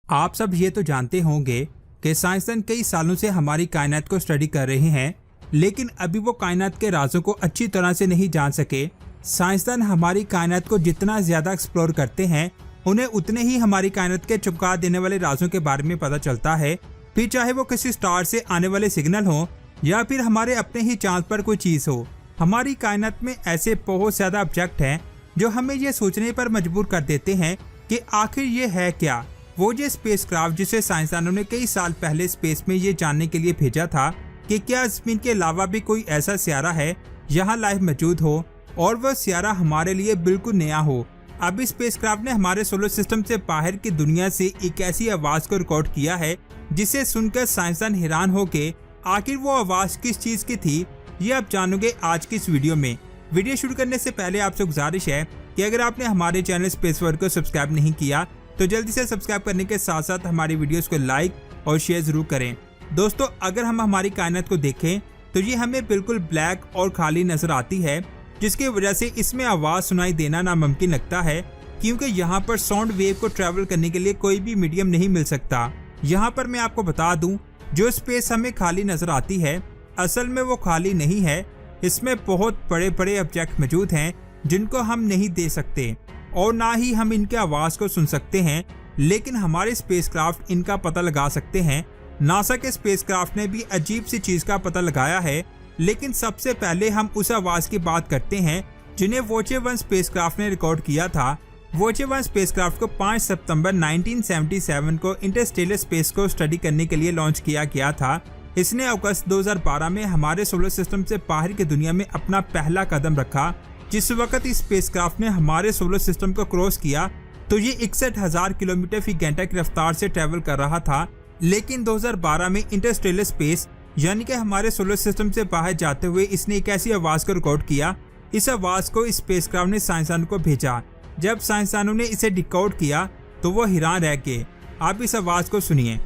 आप सब ये तो जानते होंगे कि साइंसदान कई सालों से हमारी कायनात को स्टडी कर रहे हैं, लेकिन अभी वो कायनात के राजों को अच्छी तरह से नहीं जान सके। साइंसदान हमारी कायनात को जितना ज्यादा एक्सप्लोर करते हैं, उन्हें उतने ही हमारी कायनात के चमका देने वाले राजों के बारे में पता चलता है। फिर चाहे वो किसी स्टार से आने वाले सिग्नल हो या फिर हमारे अपने ही चांद पर कोई चीज हो। हमारी कायनात में ऐसे बहुत ज्यादा ऑब्जेक्ट हैं जो हमें ये सोचने पर मजबूर कर देते हैं कि आखिर ये है क्या। वो जो स्पेसक्राफ्ट जिसे साइंसदानों ने कई साल पहले स्पेस में ये जानने के लिए भेजा था कि क्या ज़मीन के अलावा भी कोई ऐसा सियारा है जहां लाइफ मौजूद हो और वह सियारा हमारे लिए बिल्कुल नया हो। अब इस स्पेसक्राफ्ट ने हमारे सोलर सिस्टम से बाहर की दुनिया से एक ऐसी आवाज को रिकॉर्ड किया है जिसे सुनकर साइंसदान हैरान हो के आखिर वो आवाज किस चीज की थी, ये आप जानोगे आज की इस वीडियो में। वीडियो शुरू करने से पहले आपसे गुजारिश है कि अगर आपने हमारे चैनल स्पेस वर्ल्ड को सब्सक्राइब नहीं किया तो जल्दी से सब्सक्राइब करने के साथ साथ हमारी वीडियोस को लाइक और शेयर जरूर करें। दोस्तों, अगर हम हमारी कायनात को देखें तो ये हमें बिल्कुल ब्लैक और खाली नजर आती है, जिसकी वजह से इसमें आवाज सुनाई देना नामुमकिन लगता है, क्योंकि यहाँ पर साउंड वेव को ट्रैवल करने के लिए कोई भी मीडियम नहीं मिल सकता। यहाँ पर मैं आपको बता दूं, जो स्पेस हमें खाली नजर आती है असल में वो खाली नहीं है। इसमें बहुत बड़े बड़े ऑब्जेक्ट मौजूद हैं जिनको हम नहीं दे सकते और ना ही हम इनके आवाज को सुन सकते हैं, लेकिन हमारे स्पेसक्राफ्ट इनका पता लगा सकते हैं। नासा के स्पेसक्राफ्ट ने भी अजीब सी चीज का पता लगाया है, लेकिन सबसे पहले हम उस आवाज की बात करते हैं जिन्हें वोचर 1 स्पेसक्राफ्ट ने रिकॉर्ड किया था। वोचर 1 स्पेसक्राफ्ट को 5 सितंबर 1977 को इंटरस्टेलर स्पेस को स्टडी करने के लिए लॉन्च किया गया था। इसने अगस्त 2012 में हमारे सोलर सिस्टम से बाहर की दुनिया में अपना पहला कदम रखा। जिस वक्त इस स्पेसक्राफ्ट ने हमारे सोलर सिस्टम को क्रॉस किया तो ये 61,000 किलोमीटर फी घंटा की रफ्तार से ट्रैवल कर रहा था, लेकिन 2012 में इंटरस्टेलर स्पेस यानी कि हमारे सोलर सिस्टम से बाहर जाते हुए इसने एक ऐसी आवाज को रिकॉर्ड किया। इस आवाज को इस स्पेसक्राफ्ट ने साइंसदानों को भेजा। जब साइंसदानों ने इसे डिकोड किया तो वो हैरान रह गए। आप इस आवाज को सुनिए।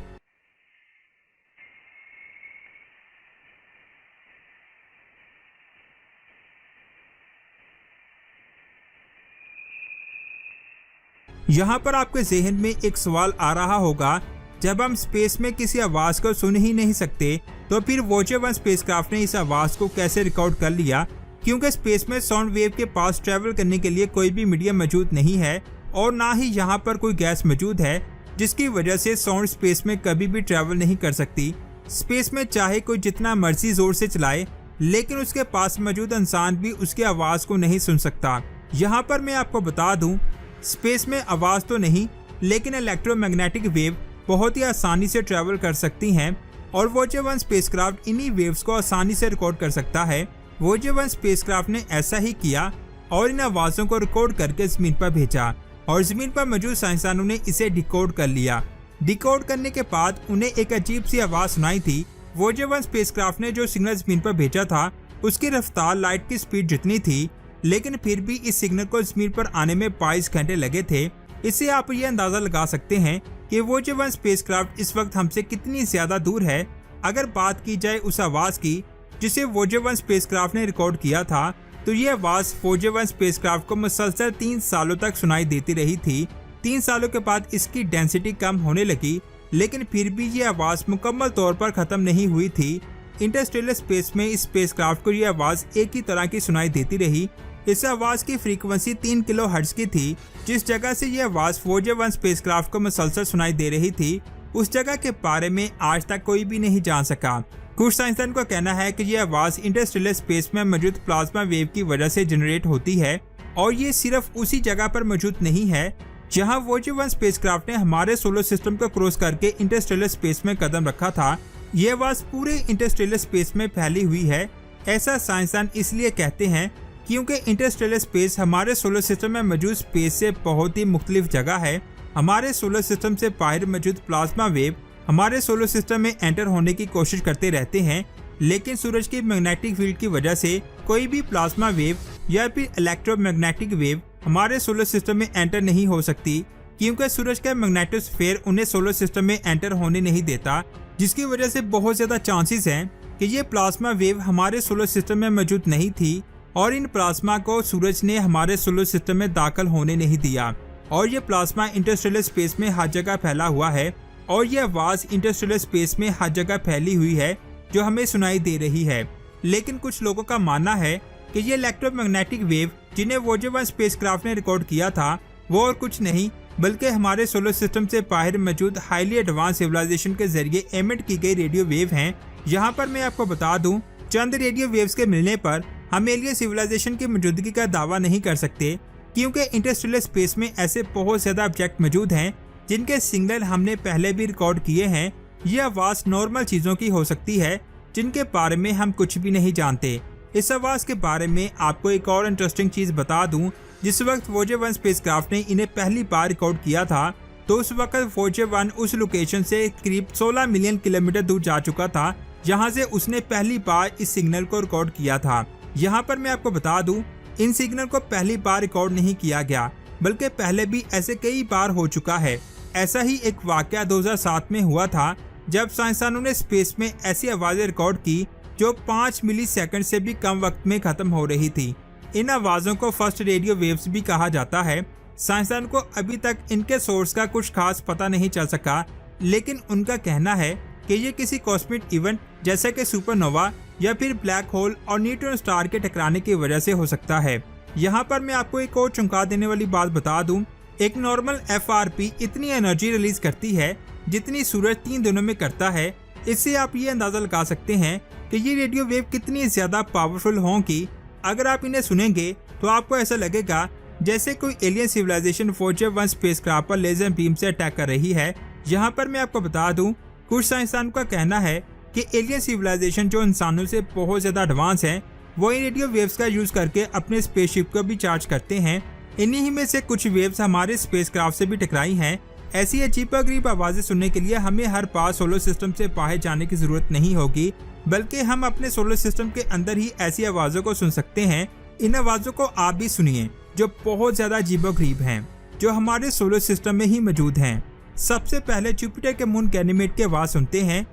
यहाँ पर आपके जहन में एक सवाल आ रहा होगा, जब हम स्पेस में किसी आवाज को सुन ही नहीं सकते तो फिर वोचर 1 स्पेसक्राफ्ट ने इस आवाज को कैसे रिकॉर्ड कर लिया, क्योंकि स्पेस में साउंड वेव के पास ट्रैवल करने के लिए कोई भी मीडियम मौजूद नहीं है और ना ही यहाँ पर कोई गैस मौजूद है, जिसकी वजह से साउंड स्पेस में कभी भी ट्रैवल नहीं कर सकती। स्पेस में चाहे कोई जितना मर्जी जोर से चलाए, लेकिन उसके पास मौजूद इंसान भी उसकी आवाज को नहीं सुन सकता। यहाँ पर मैं आपको बता दूं, स्पेस में आवाज तो नहीं लेकिन इलेक्ट्रोमैग्नेटिक वेव बहुत ही आसानी से ट्रैवल कर सकती हैं और वोचर 1 स्पेसक्राफ्ट इन्हीं वेव्स को आसानी से रिकॉर्ड कर सकता है। वोचर 1 स्पेसक्राफ्ट ने ऐसा ही किया और इन आवाज़ों को रिकॉर्ड करके ज़मीन पर भेजा और ज़मीन पर मौजूद साइंसदानों ने इसे डिकोड कर लिया। डिकोड करने के बाद उन्हें एक अजीब सी आवाज़ सुनाई थी। वोचर 1 स्पेसक्राफ्ट ने जो सिग्नल ज़मीन पर भेजा था उसकी रफ्तार लाइट की स्पीड जितनी थी, लेकिन फिर भी इस सिग्नल को ज़मीन पर आने में 22 घंटे लगे थे। इससे आप ये अंदाजा लगा सकते हैं कि वोचर 1 स्पेसक्राफ्ट इस वक्त हमसे कितनी ज्यादा दूर है। अगर बात की जाए उस आवाज की जिसे वोचर 1 स्पेसक्राफ्ट ने रिकॉर्ड किया था, तो ये आवाज वोचर 1 स्पेसक्राफ्ट को मुसलसल 3 सालों तक सुनाई देती रही थी। 3 सालों के बाद इसकी डेंसिटी कम होने लगी, लेकिन फिर भी ये आवाज मुकम्मल तौर पर खत्म नहीं हुई थी। इंटरस्टेलर स्पेस में इस स्पेसक्राफ्ट को ये आवाज एक ही तरह की सुनाई देती रही। इस आवाज की फ्रीक्वेंसी 3 किलो हर्ट्ज की थी। जिस जगह से यह आवाज वोचर 1 स्पेसक्राफ्ट को मुसलसल सुनाई दे रही थी, उस जगह के बारे में आज तक कोई भी नहीं जान सका। कुछ साइंसदान का कहना है कि यह आवाज इंटरस्टेलर स्पेस में मौजूद प्लाज्मा वेव की वजह से जनरेट होती है और ये सिर्फ उसी जगह पर मौजूद नहीं है जहां वोचर 1 स्पेसक्राफ्ट ने हमारे सोलर सिस्टम को क्रॉस करके इंटरस्टेलर स्पेस में कदम रखा था। ये आवाज पूरे इंटरस्टेलर स्पेस में फैली हुई है। ऐसा साइंसदान इसलिए कहते हैं क्योंकि इंटरस्टेलर स्पेस हमारे सोलर सिस्टम में मौजूद स्पेस से बहुत ही मुख्तलिफ जगह है। हमारे सोलर सिस्टम से बाहर मौजूद प्लाज्मा वेव हमारे सोलर सिस्टम में एंटर होने की कोशिश करते रहते हैं, लेकिन सूरज की मैग्नेटिक फील्ड की वजह से कोई भी प्लाज्मा वेव या फिर इलेक्ट्रोमैग्नेटिक वेव हमारे सोलर सिस्टम में एंटर नहीं हो सकती, क्योंकि सूरज का मैग्नेटोस्फीयर उन्हें सोलर सिस्टम में एंटर होने नहीं देता, जिसकी वजह से बहुत ज्यादा चांसेस हैं कि ये प्लाज्मा वेव हमारे सोलर सिस्टम में मौजूद नहीं थी और इन प्लाज्मा को सूरज ने हमारे सोलर सिस्टम में दाखिल होने नहीं दिया और ये प्लाज्मा इंटरस्टेलर स्पेस में हर जगह फैला हुआ है और ये आवाज इंटरस्टेलर स्पेस में हर जगह फैली हुई है जो हमें सुनाई दे रही है। लेकिन कुछ लोगों का मानना है कि ये इलेक्ट्रोमैग्नेटिक वेव जिन्हें वोयेजर 1 स्पेसक्राफ्ट ने रिकॉर्ड किया था वो और कुछ नहीं बल्कि हमारे सोलर सिस्टम से बाहर मौजूद हाईली एडवांस सिविलाइजेशन के जरिए एमिट की गई रेडियो वेव हैं। यहाँ पर मैं आपको बता दूं, चंद रेडियो वेव्स के मिलने पर हम एलियन सिविलाइजेशन की मौजूदगी का दावा नहीं कर सकते, क्योंकि इंटरस्टेलर स्पेस में ऐसे बहुत ज्यादा ऑब्जेक्ट मौजूद हैं जिनके सिग्नल हमने पहले भी रिकॉर्ड किए हैं। ये आवाज नॉर्मल चीजों की हो सकती है जिनके बारे में हम कुछ भी नहीं जानते। इस आवाज के बारे में आपको एक और इंटरेस्टिंग चीज बता दूं, जिस वक्त वोयेजर 1 स्पेसक्राफ्ट ने इन्हें पहली बार रिकॉर्ड किया था तो उस वक्त वोयेजर 1 उस लोकेशन से करीब 16 मिलियन किलोमीटर दूर जा चुका था जहां से उसने पहली बार इस सिग्नल को रिकॉर्ड किया था। यहां पर मैं आपको बता दूं, इन सिग्नल को पहली बार रिकॉर्ड नहीं किया गया बल्कि पहले भी ऐसे कई बार हो चुका है। ऐसा ही एक वाकया 2007 में हुआ था जब साइंसदानों ने स्पेस में ऐसी आवाजें रिकॉर्ड की जो 5 मिलीसेकंड से भी कम वक्त में खत्म हो रही थी। इन आवाजों को फर्स्ट रेडियो वेव्स भी कहा जाता है। साइंसदान को अभी तक इनके सोर्स का कुछ खास पता नहीं चल सका, लेकिन उनका कहना है कि ये किसी कॉस्मिक इवेंट जैसे कि सुपरनोवा या फिर ब्लैक होल और न्यूट्रॉन स्टार के टकराने की वजह से हो सकता है। यहाँ पर मैं आपको एक और चौंका देने वाली बात बता दूं, एक नॉर्मल FRP इतनी एनर्जी रिलीज करती है जितनी सूरज 3 दिनों में करता है। इससे आप ये अंदाजा लगा सकते हैं कि ये रेडियो वेव कितनी ज्यादा पावरफुल होंगी। अगर आप इन्हें सुनेंगे तो आपको ऐसा लगेगा जैसे कोई एलियन सिविलाइजेशन वोयेजर 1 स्पेसक्राफ्ट पर लेजर बीम से अटैक कर रही है। यहाँ पर मैं आपको बता दूं, कुछ साइंसदानों का कहना है कि एलियन सिविलाइजेशन जो इंसानों से बहुत ज्यादा एडवांस है वो इन रेडियो वेव्स का यूज करके अपने स्पेसशिप को भी चार्ज करते हैं। इन्हीं ही में से कुछ वेव्स हमारे स्पेसक्राफ्ट से भी टकराई हैं। ऐसी अजीबोगरीब आवाजें सुनने के लिए हमें हर बार सोलर सिस्टम से बाहर जाने की जरूरत नहीं होगी, बल्कि हम अपने सोलर सिस्टम के अंदर ही ऐसी आवाजों को सुन सकते हैं। इन आवाजों को आप भी सुनिए जो बहुत ज्यादा अजीबोगरीब हैं, जो हमारे सोलर सिस्टम में ही मौजूद हैं। सबसे पहले जुपिटर के मून गैनीमेड की आवाज सुनते हैं।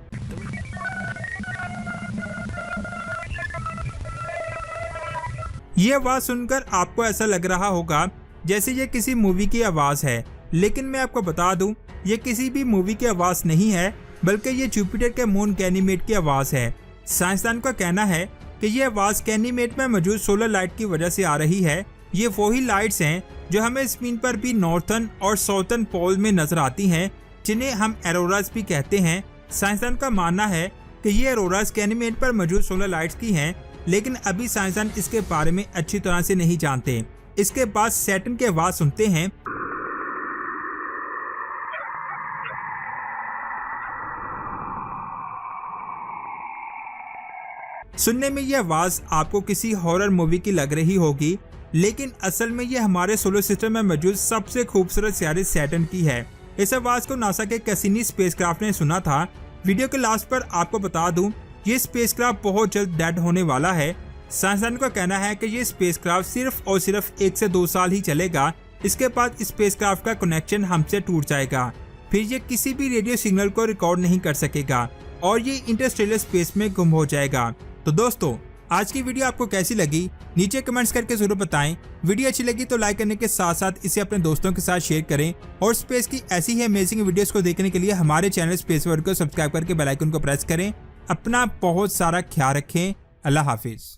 ये आवाज सुनकर आपको ऐसा लग रहा होगा जैसे ये किसी मूवी की आवाज है, लेकिन मैं आपको बता दूं, ये किसी भी मूवी की आवाज नहीं है बल्कि ये जुपिटर के मून गैनीमेड की आवाज है। साइंसदान का कहना है कि ये आवाज गैनीमेड में मौजूद सोलर लाइट की वजह से आ रही है। ये वही लाइट्स हैं जो हमें जमीन पर भी नॉर्थर्न और साउथर्न पोल में नजर आती हैं, जिन्हें हम एरोरास भी कहते हैं। साइंसदान का मानना है कि ये एरोरास गैनीमेड पर मौजूद सोलर लाइट्स की हैं, लेकिन अभी साइंसदान इसके बारे में अच्छी तरह से नहीं जानते। इसके बाद सैटर्न की आवाज सुनते हैं। सुनने में ये आवाज आपको किसी हॉरर मूवी की लग रही होगी, लेकिन असल में ये हमारे सोलर सिस्टम में मौजूद सबसे खूबसूरत सितारे सैटर्न की है। इस आवाज को नासा के कैसिनी स्पेसक्राफ्ट ने सुना था। वीडियो के लास्ट पर आपको बता दूं, ये स्पेसक्राफ्ट बहुत जल्द डेड होने वाला है। साइंसदान का कहना है कि ये स्पेसक्राफ्ट सिर्फ और सिर्फ 1 से 2 साल ही चलेगा। इसके बाद स्पेसक्राफ्ट का कनेक्शन हमसे टूट जाएगा, फिर ये किसी भी रेडियो सिग्नल को रिकॉर्ड नहीं कर सकेगा और ये इंटरस्टेलर स्पेस में गुम हो जाएगा। तो दोस्तों, आज की वीडियो आपको कैसी लगी नीचे कमेंट्स करके जरूर बताएं। वीडियो अच्छी लगी तो लाइक करने के साथ साथ इसे अपने दोस्तों के साथ शेयर करें और स्पेस की ऐसी ही अमेजिंग वीडियोस को देखने के लिए हमारे चैनल स्पेस वर्ल्ड को सब्सक्राइब करके बेल आइकन को प्रेस करें। अपना बहुत सारा ख्याल रखें। अल्लाह हाफिज।